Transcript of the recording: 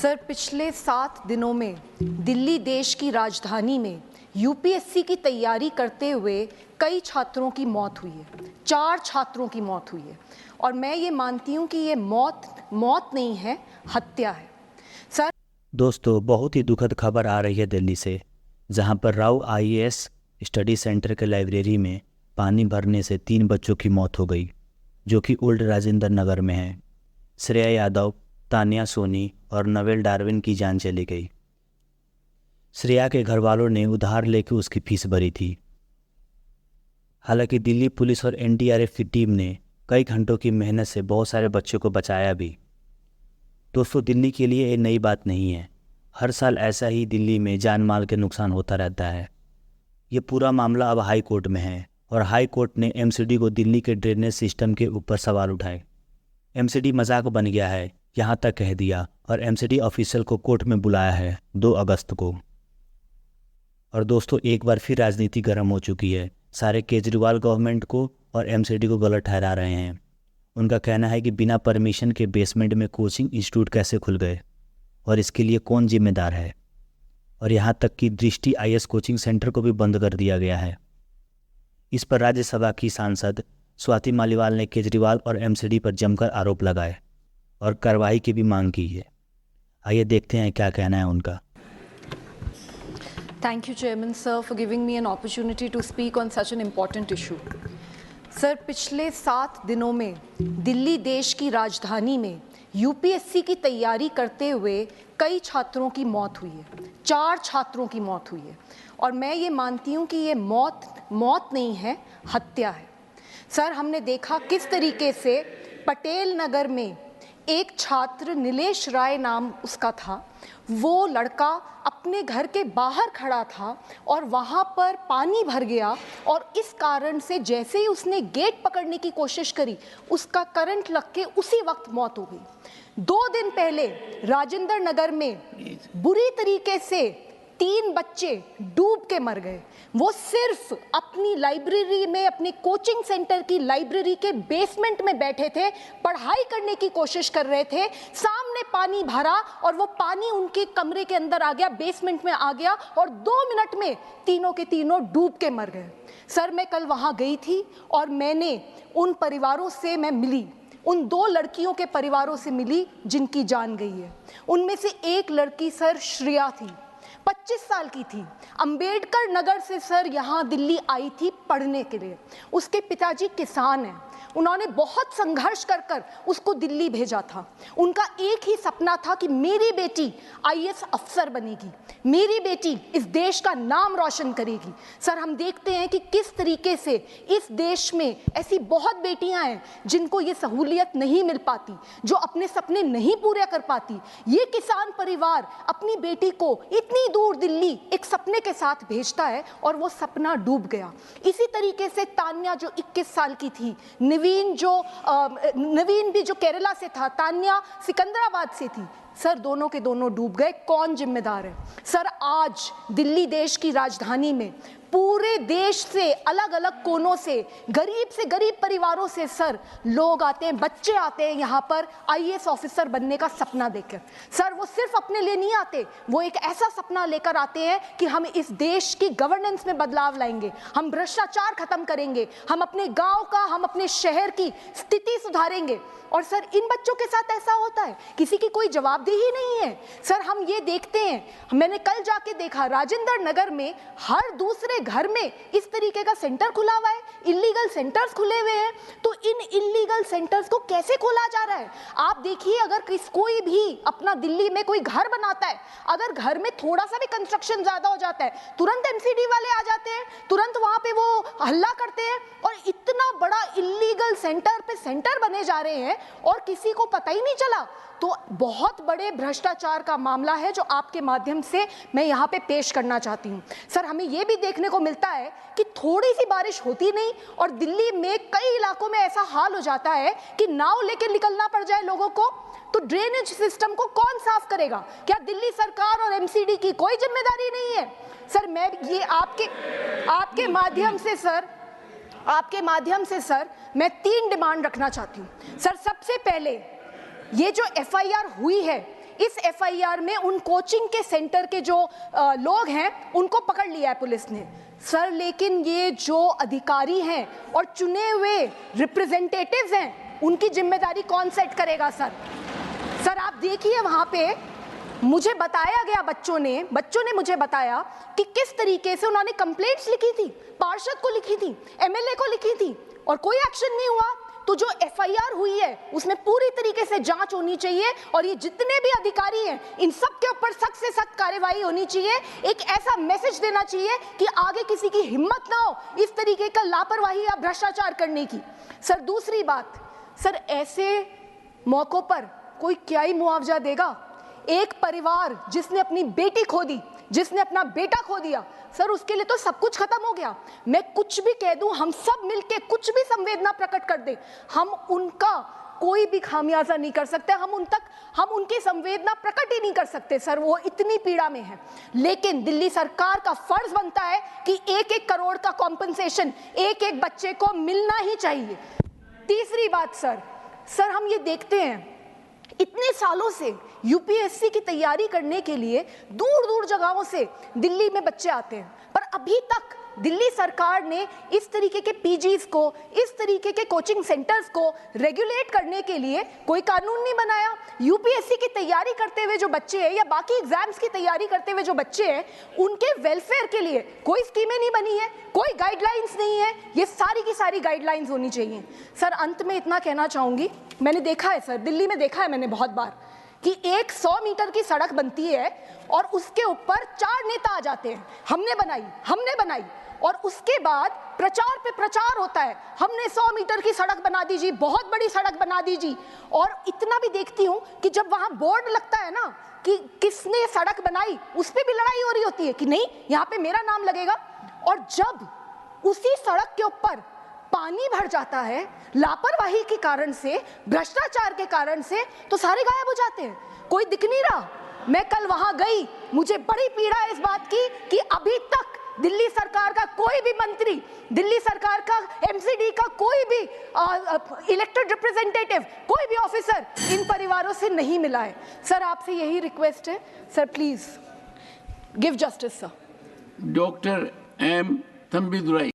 Sir, पिछले 7 दिनों में दिल्ली देश की राजधानी में यूपीएससी की तैयारी करते हुए कई छात्रों की मौत हुई है। 4 छात्रों की मौत हुई है और मैं ये मानती हूँ कि ये मौत नहीं है, हत्या है। सर दोस्तों, बहुत ही दुखद खबर आ रही है दिल्ली से, जहां पर राव आईएएस स्टडी सेंटर के लाइब्रेरी में पानी भरने से 3 बच्चों की मौत हो गई, जो कि ओल्ड राजेंद्र नगर में है। श्रेया यादव, तान्या सोनी और नवेल डार्विन की जान चली गई। श्रेया के घर वालों ने उधार लेकर उसकी फीस भरी थी। हालांकि दिल्ली पुलिस और एनडीआरएफ की टीम ने कई घंटों की मेहनत से बहुत सारे बच्चों को बचाया भी। दोस्तों, दिल्ली के लिए ये नई बात नहीं है। हर साल ऐसा ही दिल्ली में जान माल के नुकसान होता रहता है। ये पूरा मामला अब हाई कोर्ट में है और हाई कोर्ट ने एमसीडी को दिल्ली के ड्रेनेज सिस्टम के ऊपर सवाल उठाए। एमसीडी मजाक बन गया है, यहाँ तक कह दिया, और एमसीडी ऑफिशियल को कोर्ट में बुलाया है 2 अगस्त को। और दोस्तों, एक बार फिर राजनीति गर्म हो चुकी है। सारे केजरीवाल गवर्नमेंट को और एमसीडी को गलत ठहरा रहे हैं। उनका कहना है कि बिना परमिशन के बेसमेंट में कोचिंग इंस्टीट्यूट कैसे खुल गए और इसके लिए कौन जिम्मेदार है। और यहाँ तक कि दृष्टि आईएएस कोचिंग सेंटर को भी बंद कर दिया गया है। इस पर राज्यसभा की सांसद स्वाति मालीवाल ने केजरीवाल और एमसीडी पर जमकर आरोप लगाए और कार्रवाई की भी मांग की है। आइए देखते हैं क्या कहना है उनका। Thank you, Chairman Sir, for giving me an opportunity to speak on such an important issue. Sir, पिछले 7 दिनों में दिल्ली देश की राजधानी में यूपीएससी की तैयारी करते हुए कई छात्रों की मौत हुई है। 4 छात्रों की मौत हुई है और मैं ये मानती हूँ कि ये मौत नहीं है, हत्या है। सर, हमने देखा किस तरीके से पटेल नगर में एक छात्र, नीलेश राय नाम उसका था, वो लड़का अपने घर के बाहर खड़ा था और वहाँ पर पानी भर गया और इस कारण से जैसे ही उसने गेट पकड़ने की कोशिश करी, उसका करंट लग के उसी वक्त मौत हो गई। 2 दिन पहले राजेंद्र नगर में बुरी तरीके से 3 बच्चे डूब के मर गए। वो सिर्फ अपनी लाइब्रेरी में, अपने कोचिंग सेंटर की लाइब्रेरी के बेसमेंट में बैठे थे, पढ़ाई करने की कोशिश कर रहे थे, सामने पानी भरा और वो पानी उनके कमरे के अंदर आ गया, बेसमेंट में आ गया और 2 मिनट में तीनों के तीनों डूब के मर गए। सर, मैं कल वहाँ गई थी और मैंने उन परिवारों से मैं मिली, उन 2 लड़कियों के परिवारों से मिली जिनकी जान गई है। उनमें से एक लड़की सर श्रेया थी, 25 साल की थी। अंबेडकर नगर से सर यहाँ दिल्ली आई थी पढ़ने के लिए। उसके पिताजी किसान हैं। उन्होंने बहुत संघर्ष कर कर उसको दिल्ली भेजा था। उनका एक ही सपना था कि मेरी बेटी आईएएस अफसर बनेगी, मेरी बेटी इस देश का नाम रोशन करेगी। सर, हम देखते हैं कि किस तरीके से इस देश में ऐसी बहुत बेटियां हैं जिनको ये सहूलियत नहीं मिल पाती, जो अपने सपने नहीं पूरे कर पाती। ये किसान परिवार अपनी बेटी को इतनी दूर दिल्ली एक सपने के साथ भेजता है और वो सपना डूब गया। इसी तरीके से तान्या जो 21 साल की थी, नवीन भी जो केरला से था, तान्या सिकंदराबाद से थी। सर, दोनों के दोनों डूब गए। कौन जिम्मेदार है? सर, आज दिल्ली देश की राजधानी में पूरे देश से, अलग अलग कोनों से गरीब परिवारों से सर लोग आते हैं, बच्चे आते हैं यहाँ पर आईएएस ऑफिसर बनने का सपना देखकर। सर, वो सिर्फ अपने लिए नहीं आते, वो एक ऐसा सपना लेकर आते हैं कि हम इस देश की गवर्नेंस में बदलाव लाएंगे, हम भ्रष्टाचार खत्म करेंगे, हम अपने गांव का, हम अपने शहर की स्थिति सुधारेंगे। और सर, इन बच्चों के साथ ऐसा होता है, किसी की कोई जवाबदेही नहीं है। सर, हम ये देखते हैं, मैंने कल जाके देखा राजेंद्र नगर में हर दूसरे घर में इस तरीके का सेंटर खुला हुआ है, इलीगल सेंटर्स खुले हुए हैं। तो इन इलीगल सेंटर्स को कैसे खोला जा रहा है? आप देखिए, अगर कोई भी अपना दिल्ली में कोई घर बनाता है, अगर घर में थोड़ा सा भी कंस्ट्रक्शन ज्यादा हो जाता है, तुरंत एमसीडी वाले आ जाते हैं, तुरंत वहां पे वो हल्ला करते हैं और इतना बड़ा इलीगल सेंटर पे सेंटर बने जा रहे हैं और किसी को पता ही नहीं चला। तो बहुत बड़े भ्रष्टाचार का मामला है जो आपके माध्यम से मैं यहाँ पे पेश करना चाहती हूँ। सर, हमें ये भी देखने को मिलता है कि थोड़ी सी बारिश होती नहीं और दिल्ली में कई इलाकों में ऐसा हाल हो जाता है कि नाव लेके निकलना पड़ जाए लोगों को। तो ड्रेनेज सिस्टम को कौन साफ करेगा? क्या दिल्ली सरकार और एमसीडी की कोई जिम्मेदारी नहीं है? सर, मैं ये आपके माध्यम से सर मैं 3 डिमांड रखना चाहती हूँ। सर, सबसे पहले ये जो एफआईआर हुई है, इस एफआईआर में उन कोचिंग के सेंटर के जो लोग हैं उनको पकड़ लिया है पुलिस ने सर, लेकिन ये जो अधिकारी हैं और चुने हुए रिप्रेजेंटेटिव्स हैं उनकी जिम्मेदारी कौन सेट करेगा सर? सर आप देखिए वहां पे मुझे बताया गया, बच्चों ने मुझे बताया कि किस तरीके से उन्होंने कंप्लेंट्स लिखी थी, पार्षद को लिखी थी, एमएलए को लिखी थी और कोई एक्शन नहीं हुआ। तो जो एफआईआर हुई है उसमें पूरी तरीके से जांच होनी चाहिए और ये जितने भी अधिकारी हैं इन सब के ऊपर सख्त से सख्त कार्रवाई होनी चाहिए। एक ऐसा मैसेज देना चाहिए कि आगे किसी की हिम्मत ना हो इस तरीके का लापरवाही या भ्रष्टाचार करने की। सर दूसरी बात, सर ऐसे मौकों पर कोई क्या ही मुआवजा देगा? एक परिवार जिसने अपनी बेटी खो दी, जिसने अपना बेटा खो दिया, सर उसके लिए तो सब कुछ खत्म हो गया। मैं कुछ भी कह दूं, हम सब मिलके कुछ भी संवेदना प्रकट कर दें, हम उनका कोई भी खामियाजा नहीं कर सकते, हम उनकी संवेदना प्रकट ही नहीं कर सकते सर, वो इतनी पीड़ा में है। लेकिन दिल्ली सरकार का फर्ज बनता है कि 1-1 करोड़ का कॉम्पनसेशन एक बच्चे को मिलना ही चाहिए। तीसरी बात सर हम ये देखते हैं इतने सालों से यूपीएससी की तैयारी करने के लिए दूर दूर जगहों से दिल्ली में बच्चे आते हैं, पर अभी तक दिल्ली सरकार ने इस तरीके के पीजीज को, इस तरीके के कोचिंग सेंटर्स को रेगुलेट करने के लिए कोई कानून नहीं बनाया। यूपीएससी की तैयारी करते हुए जो बच्चे हैं या बाकी एग्जाम्स की तैयारी करते हुए जो बच्चे हैं उनके वेलफेयर के लिए कोई स्कीमें नहीं बनी है, कोई गाइडलाइंस नहीं है। ये सारी की सारी गाइडलाइंस होनी चाहिए। सर अंत में इतना कहना चाहूंगी, मैंने देखा है सर, दिल्ली में देखा है मैंने बहुत बार कि 100 मीटर की सड़क बनती है और उसके ऊपर 4 नेता आ जाते हैं, हमने बनाई, और उसके बाद प्रचार पे प्रचार होता है, हमने 100 मीटर की सड़क बना दीजिए, बहुत बड़ी सड़क बना दीजिए। और इतना भी देखती हूँ कि जब वहां बोर्ड लगता है ना कि किसने सड़क बनाई, उस पर भी लड़ाई हो रही होती है कि नहीं यहाँ पे मेरा नाम लगेगा। और जब उसी सड़क के ऊपर पानी भर जाता है लापरवाही के कारण से, भ्रष्टाचार के कारण से, तो सारे गायब हो जाते हैं, कोई दिख नहीं रहा। मैं कल वहां गई, मुझे बड़ी पीड़ा है इस बात की कि अभी तक दिल्ली सरकार का कोई भी मंत्री, दिल्ली सरकार का एमसीडी का कोई भी इलेक्टेड रिप्रेजेंटेटिव, कोई भी ऑफिसर इन परिवारों से नहीं मिला है। सर आपसे यही रिक्वेस्ट है sir, please give justice sir. Doctor M Thambidurai.